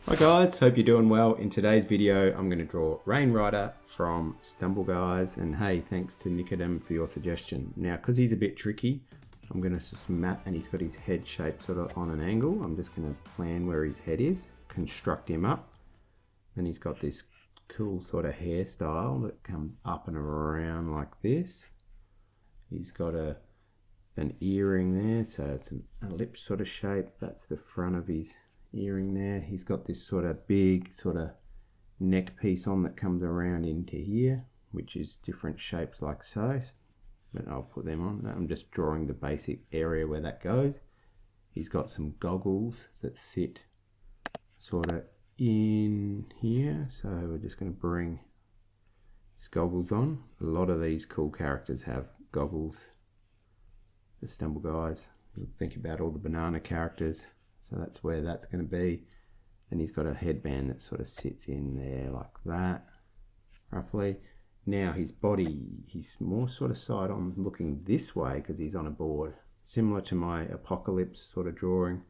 Hi guys, hope you're doing well. In today's video, I'm going to draw Rane Rider from Stumble Guys, and hey, thanks to Nikodem for your suggestion. Now, because he's a bit tricky, I'm going to just map, and he's got his head shaped sort of on an angle. I'm just going to plan where his head is, construct him up. Then he's got this cool sort of hairstyle that comes up and around like this. He's got an earring there, so it's an ellipse sort of shape. That's the front of his earring there. He's got this sort of big sort of neck piece on that comes around into here, which is different shapes like so, but I'll put them on. I'm just drawing the basic area where that goes. He's got some goggles that sit sort of in here, so we're just going to bring his goggles on. A lot of these cool characters have goggles, the Stumble Guys. Think about all the banana characters, so that's where that's going to be. Then he's got a headband that sort of sits in there like that, roughly. Now his body, he's more sort of side on looking this way because he's on a board, similar to my apocalypse sort of drawing,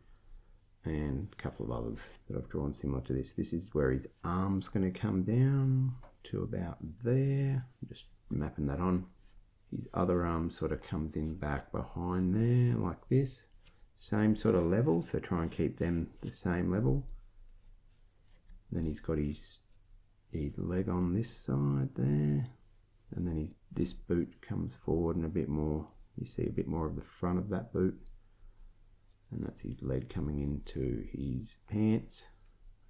and a couple of others that I've drawn similar to this. This is where his arm's going to come down to about there. I'm just mapping that on. His other arm sort of comes in back behind there like this. Same sort of level, so try and keep them the same level. Then he's got his leg on this side there, and then this boot comes forward and a bit more. You see a bit more of the front of that boot, and that's his leg coming into his pants.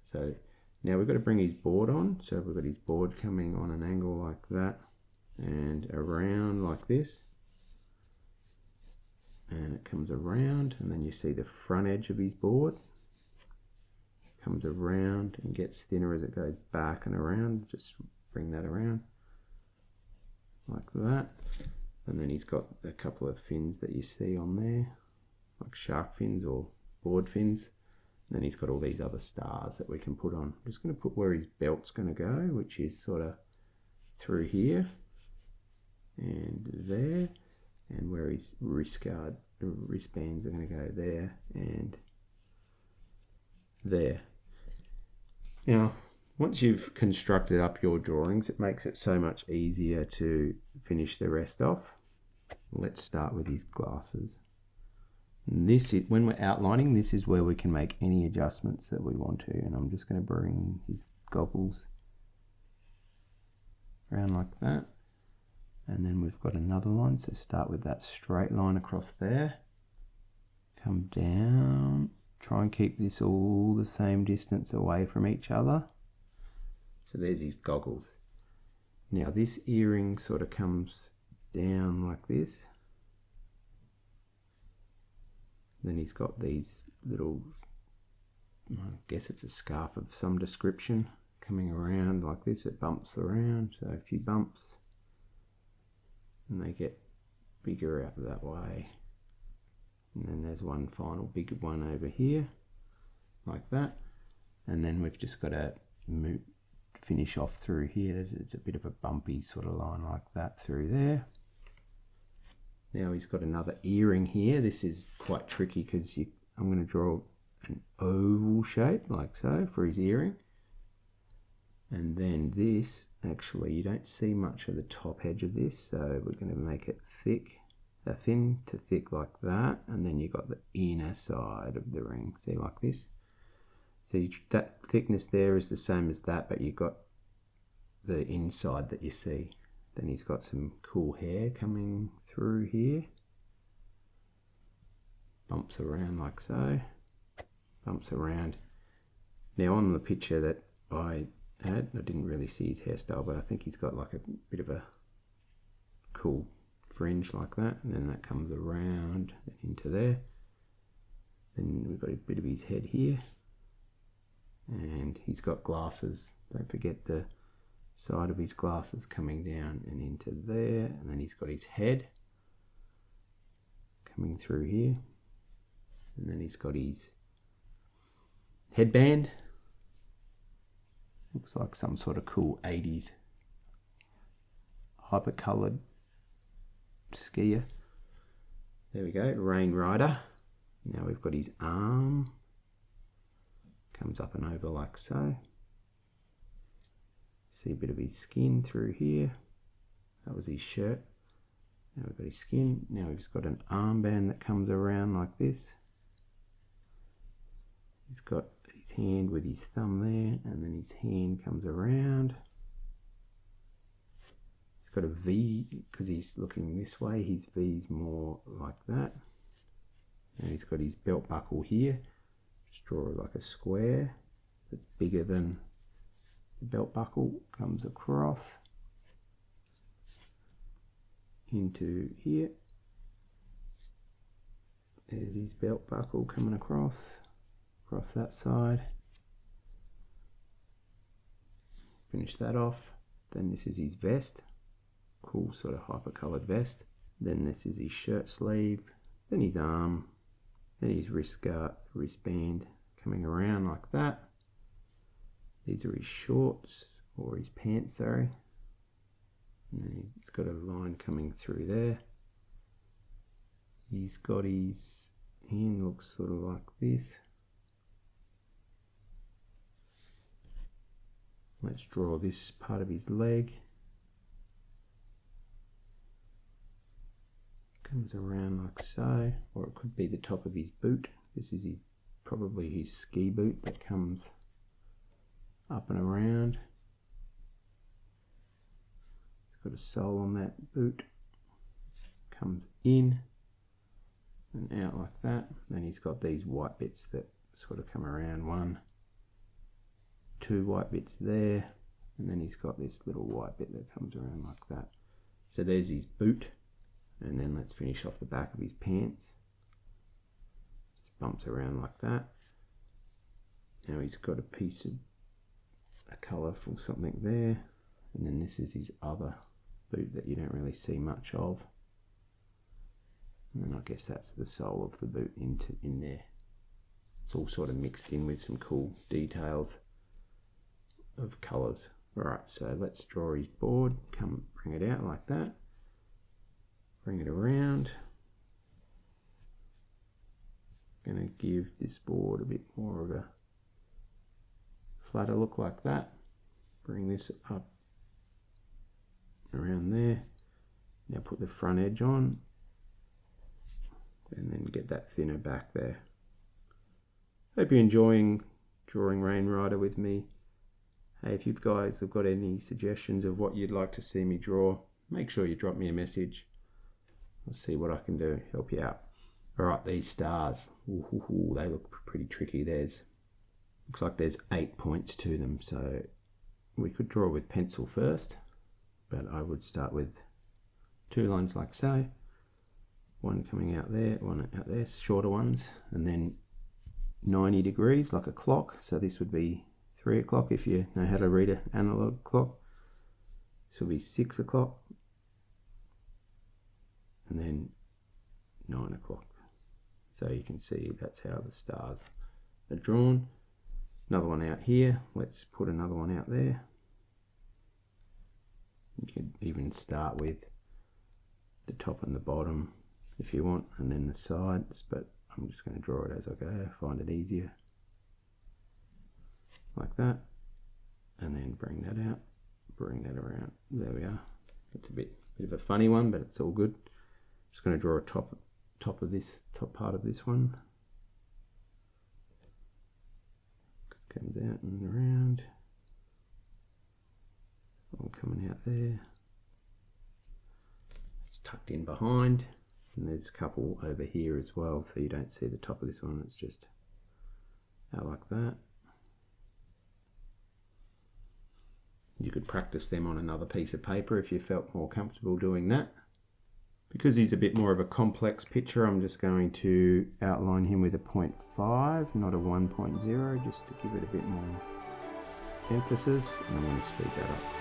So now we've got to bring his board on. So we've got his board coming on an angle like that and around like this. And it comes around, and then you see the front edge of his board comes around and gets thinner as it goes back and around. Just bring that around like that. And then he's got a couple of fins that you see on there, like shark fins or board fins. And then he's got all these other stars that we can put on. I'm just going to put where his belt's going to go, which is sort of through here and there, and where his wristbands are going to go there and there. Now, once you've constructed up your drawings, it makes it so much easier to finish the rest off. Let's start with his glasses. And this is, when we're outlining, this is where we can make any adjustments that we want to. And I'm just going to bring his goggles around like that. And then we've got another one, so start with that straight line across there. Come down, try and keep this all the same distance away from each other. So there's his goggles. Now this earring sort of comes down like this. Then he's got these little, I guess it's a scarf of some description, coming around like this. It bumps around, so a few bumps. And they get bigger out that way. And then there's one final big one over here, like that. And then we've just got to finish off through here. It's a bit of a bumpy sort of line like that through there. Now he's got another earring here. This is quite tricky because I'm going to draw an oval shape like so for his earring. And then this, actually, you don't see much of the top edge of this, so we're going to make it thin to thick like that, and then you've got the inner side of the ring, see, like this. So that thickness there is the same as that, but you've got the inside that you see. Then he's got some cool hair coming through here. Bumps around like so. Bumps around. Now on the picture that I didn't really see his hairstyle, but I think he's got like a bit of a cool fringe like that, and then that comes around into there. Then we've got a bit of his head here, and he's got glasses. Don't forget the side of his glasses coming down and into there, and then he's got his head coming through here, and then he's got his headband. Looks like some sort of cool 80s hyper-coloured skier. There we go, Rane Rider. Now we've got his arm comes up and over like so. See a bit of his skin through here. That was his shirt. Now we've got his skin. Now we've just got an armband that comes around like this. He's got his hand with his thumb there, and then his hand comes around. He's got a V because he's looking this way. His V's more like that. And he's got his belt buckle here. Just draw like a square that's bigger than the belt buckle, comes across into here. There's his belt buckle coming across that side. Finish that off. Then this is his vest, cool sort of hyper coloured vest. Then this is his shirt sleeve, then his arm, then his wristband coming around like that. These are his shorts, or his pants, sorry. And then he's got a line coming through there. He's got his hand looks sort of like this. Let's draw this part of his leg. Comes around like so, or it could be the top of his boot. This is probably his ski boot that comes up and around. It's got a sole on that boot. Comes in and out like that. Then he's got these white bits that sort of come around. 1, 2 white bits there, and then he's got this little white bit that comes around like that. So there's his boot, and then let's finish off the back of his pants. Just bumps around like that. Now he's got a piece of a colourful something there, and then this is his other boot that you don't really see much of. And then I guess that's the sole of the boot in there. It's all sort of mixed in with some cool details of colours. Alright, so let's draw his board. Come bring it out like that. Bring it around. Gonna give this board a bit more of a flatter look like that. Bring this up around there. Now put the front edge on, and then get that thinner back there. Hope you're enjoying drawing Rane Rider with me. Hey, if you guys have got any suggestions of what you'd like to see me draw, make sure you drop me a message. I'll see what I can do to help you out. Alright, these stars. Ooh, they look pretty tricky. Looks like there's 8 points to them, so we could draw with pencil first, but I would start with 2 lines like so. One coming out there, one out there, shorter ones, and then 90 degrees like a clock. So this would be 3 o'clock if you know how to read an analog clock. This will be 6 o'clock, and then 9 o'clock. So you can see that's how the stars are drawn. Another one out here. Let's put another one out there. You can even start with the top and the bottom if you want, and then the sides, but I'm just going to draw it as I go, find it easier. Like that, and then bring that out, bring that around. There we are. It's a bit of a funny one, but it's all good. Just going to draw a top part of this one. Comes out and around. All coming out there. It's tucked in behind, and there's a couple over here as well, so you don't see the top of this one. It's just out like that. You could practice them on another piece of paper if you felt more comfortable doing that. Because he's a bit more of a complex picture, I'm just going to outline him with a 0.5, not a 1.0, just to give it a bit more emphasis. And I'm going to speed that up.